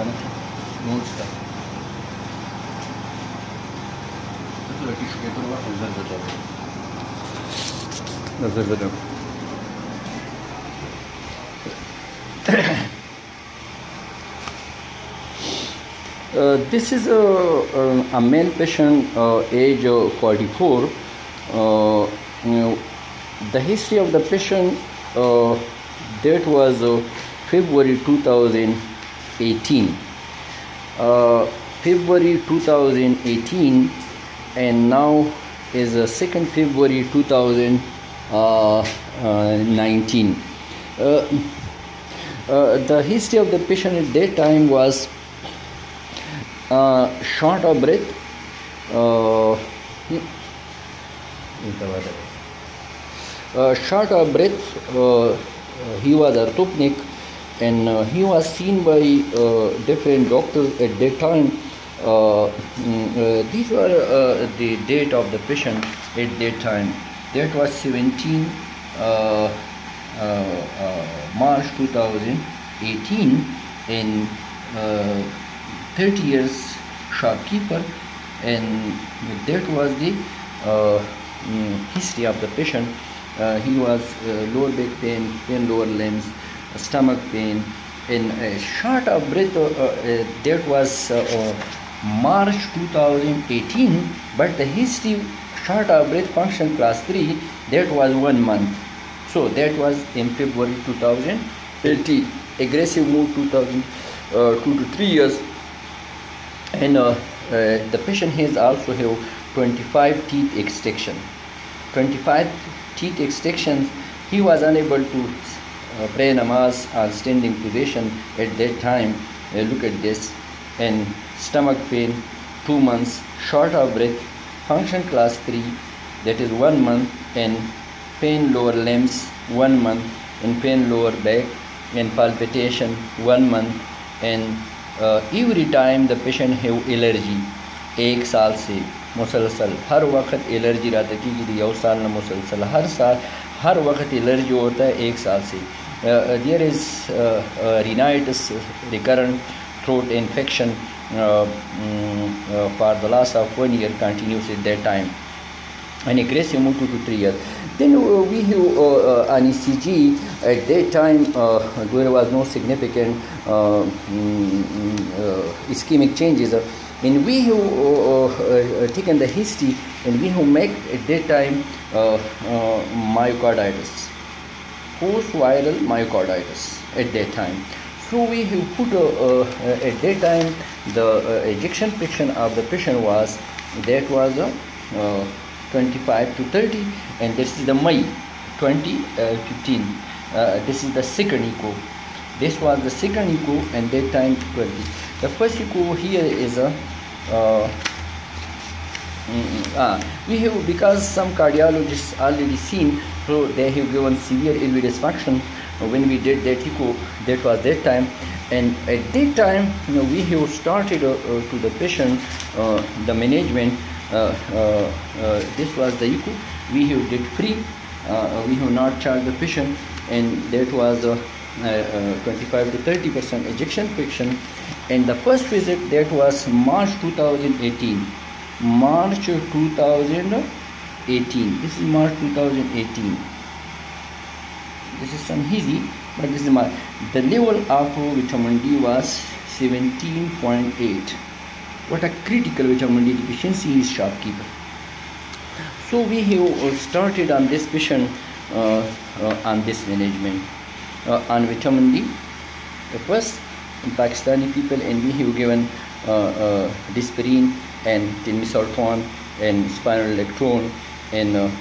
ना नोट्स का तो टिश्यू पेपर हुआ नजर बदल this is a male patient, age 44. The history of the patient, that was February 2018. February 2018, and now is 2nd February 2019. The history of the patient at that time was short of breath, short of breath. He was orthopnic, and he was seen by different doctors at that time. These were the date of the patient at that time. That was 17 March 2018, and 30 years shopkeeper, and that was the history of the patient. He was lower back pain, lower limbs, stomach pain, and short of breath. That was March 2018, but the history short of breath function class 3, that was 1 month. So that was in February 2018. Aggressive mood 2002 to 3 years, and the patient has also have 25 teeth extraction. 25 teeth extractions. He was unable to pray namaz on standing position at that time. Look at this. And stomach pain 2 months, short of breath, function class 3, that is 1 month, and pain lower limbs 1 month, and pain lower back, and palpitation 1 month, and every time the patient have allergy 1 साल से मुसलसल हर वक्त allergy रहता है कि 1 साल न मुसलसल हर वक्त एलर्जी होता है 1 साल से. There is rhinitis, recurrent throat infection for the last of 1 year continues at that time, and aggressive mood 2 to 3 years. Then we have an ECG. At that time there was no significant ischemic changes, and we have taken the history, and we have made at that time myocarditis, post-viral myocarditis at that time. So we have put at that time the ejection fraction of the patient was 25 to 30, and this is the May 2015. This is the second echo. This was the second echo, and that time 20. The first echo here is a we have, because some cardiologists already seen, so they have given severe LV dysfunction when we did that echo. That was that time, and at that time we have started to the patient the management. This was the echo. We have did free. We have not charged the patient, and that was 25 to 30% ejection fraction. And the first visit, that was March 2018. March 2018. This is March 2018. This is some easy, but this is my, the level of vitamin D was 17.8. What a critical vitamin D deficiency is shopkeeper. So we have started on this patient on this management on vitamin D first in Pakistani people, and we have given Disperine and Tilmisulfan and spinal electron and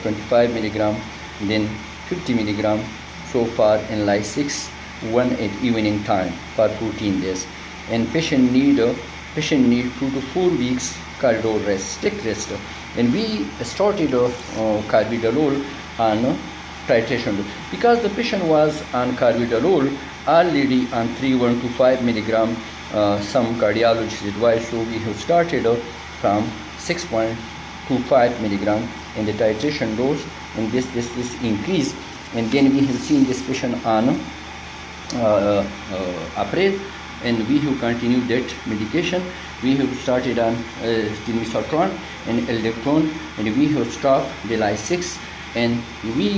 25 milligram, then 50 milligram so far in like 1 at evening time for 14 days. And patient need 2 to 4 weeks cardiol rest, strict rest. And we started carbidool on titration, because the patient was on carbidool already on 3125 milligram. Some cardiologists advice, so we have started from 6.25 milligram in the titration dose, and this increase. And then we have seen this patient on April, and we have continued that medication. We have started on tilmisartan and eldectone, and we have stopped July 6, and we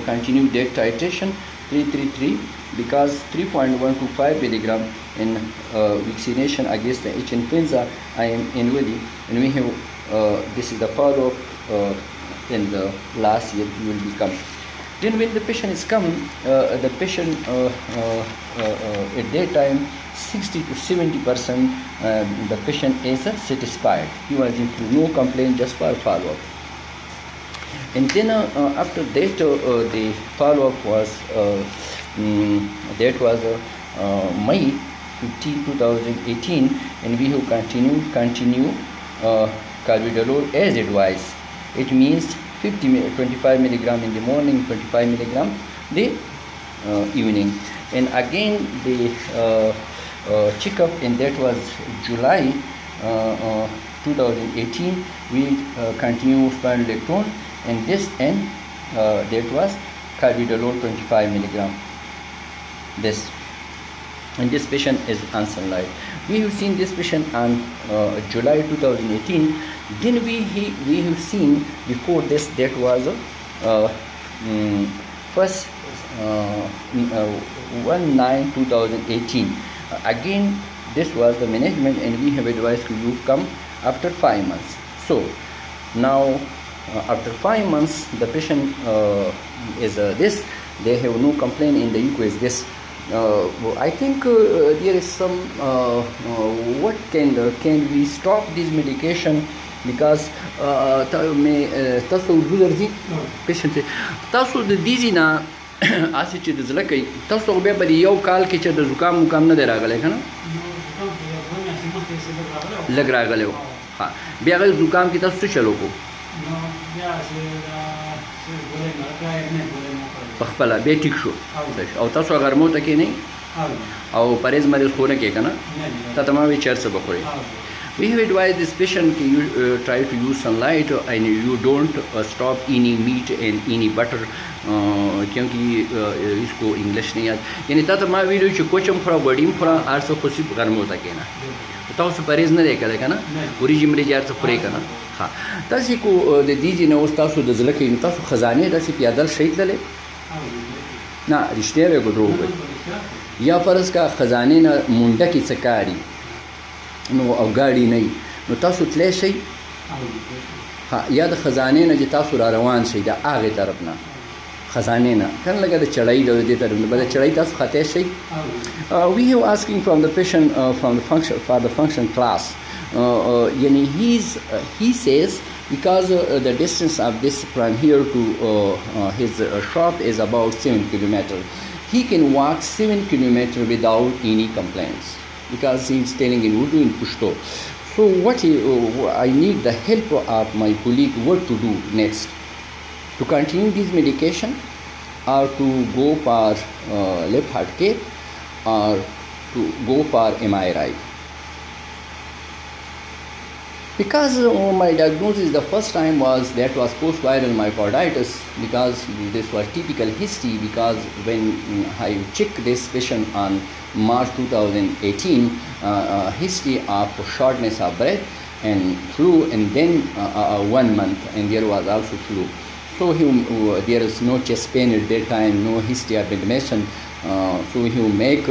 continued that titration 333 because 3.125 milligram in vaccination against the H influenza I am annually, and we have this is the follow-up in the last year will become. Then when the patient is come, the patient at that time 60 to 70% the patient is satisfied. He was into no complaint, just for follow-up. And then after that the follow-up was May 15, 2018, and we have continue carbidopa as advised. It means 25 milligram in the morning, 25 milligram the evening. And again the checkup, and that was July 2018. We continue spironolactone, and this and that was carbidopa 25 milligram. This, and this patient is on sunlight. We have seen this patient on July 2018. Then we have seen before this, that was first 1/9/2018. Again this was the management, and we have advised to you come after 5 months. So now after 5 months the patient is this, they have no complaint in the echo is this. I think there is some what can we stop this medication, because taso guzarzi patient taso the dizina asi چې د زړه کوي تاسو بیا بل یو کال کې چې د زکام نه دی راغلی کنه لګ راغلی و ها بیا غل زکام کې تاسو چلو کو پخپله بیا ټیک شو او تاسو غرمو ته کې نه او پرهیز مریض خو نه کې کنه ته تمامي چیر څه بخوري. We have advised this patient that you try to use sunlight and you don't stop any meat and any butter, क्योंकि इसको English नहीं आता. यानी ताता माँ video चु कोचम खरा बड़ीम खरा आरसो खुशी गर्म होता के ना तो उस परहेज न देखा देखा ना पूरी जिम्मेदारी जार से पूरे करना. हाँ तासी को दे दीजिए ना उस तासु दज़ल के तासु खजाने तासी प्यादल शहीद ले ना रिश्ते वे गुड्रो हो या फर्ज का खजाने ना मुंडा की सकारी नो او गाड़ी नहीं नो तासु तले شي ها یا د خزانه نه چې تاسو را روان شئ د هغه طرف نه خزانه نه کنه لګا د چړای د دې طرف نه بل چړای تاسو خطه شئ. We have asking from the patient from the function class yani he says because the distance of this from here to his shop is about 7 kilometers. He can walk 7 kilometers without any complaints because he is telling in Urdu in Pashto. So what I need the help of my colleague what to do next, to continue this medication or to go for left heart cath or to go for MRI. Because my diagnosis the first time was post-viral myocarditis, because this was typical history, because when I checked this patient on March 2018, history of shortness of breath and flu, and then 1 month, and there was also flu. So there is no chest pain at that time, no history of inflammation. So he will make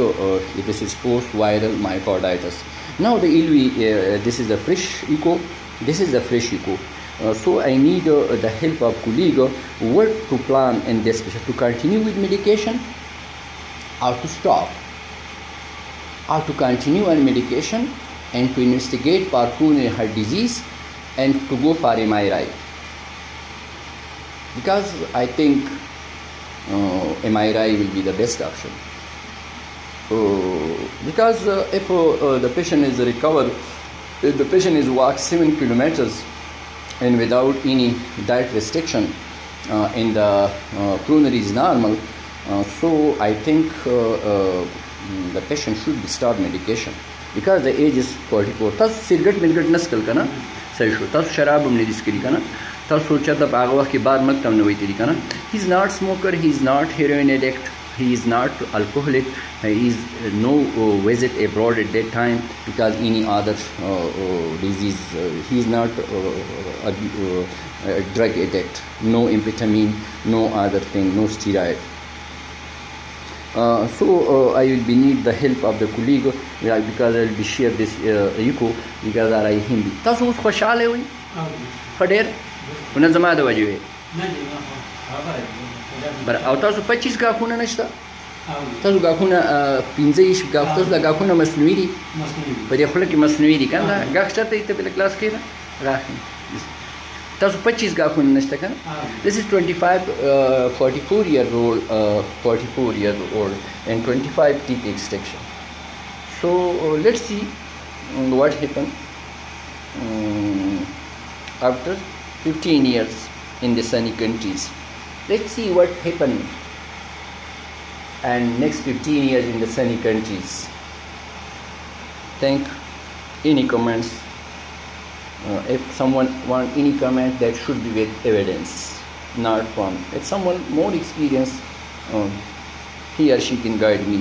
this is post-viral myocarditis. Now the ILV, this is the fresh echo. This is the fresh echo. So I need the help of colleague what to plan in this patient, to continue with medication or to stop, or to continue on medication and to investigate for coronary heart disease and to go for MRI. Because I think MRI will be the best option. Because if the patient is recovered, if the patient is walked 7 kilometers and without any diet restriction and the coronary is normal, so I think the patient should be start medication because the age is 44. Tas cigarette milgat naskal kana sahi sho, tas sharab humne diskri kana, tas socha ta agwa ke baad maktam ne hoiti kana. He is not smoker, he is not heroin addict, he is not alcoholic, he is no visit abroad at that time because any other disease, he is not a drug addict, no amphetamine, no other thing, no steroid. So I will be need the help of the colleague because I will be share this echo because I Hindi. تاسو اوس خوشاله وي خډیر ونه زما د وجه بر او تاسو 25 غاښونه نشته تاسو غاښونه 15 غاښ تاسو د غاښونه مصنوعي دي په دې خله کې مصنوعي دي کنه غاښ چرته ته بل کلاس کې نه راځي تاسو 25 غاښونه نشته کنه. This is 44 years old and 25 teeth extraction. So let's see what happened after 15 years in the sunny countries. Let's see what happened and next 15 years in the sunny countries. Think any comments. If someone want any comment, that should be with evidence, not from. If someone more experienced, he or she can guide me.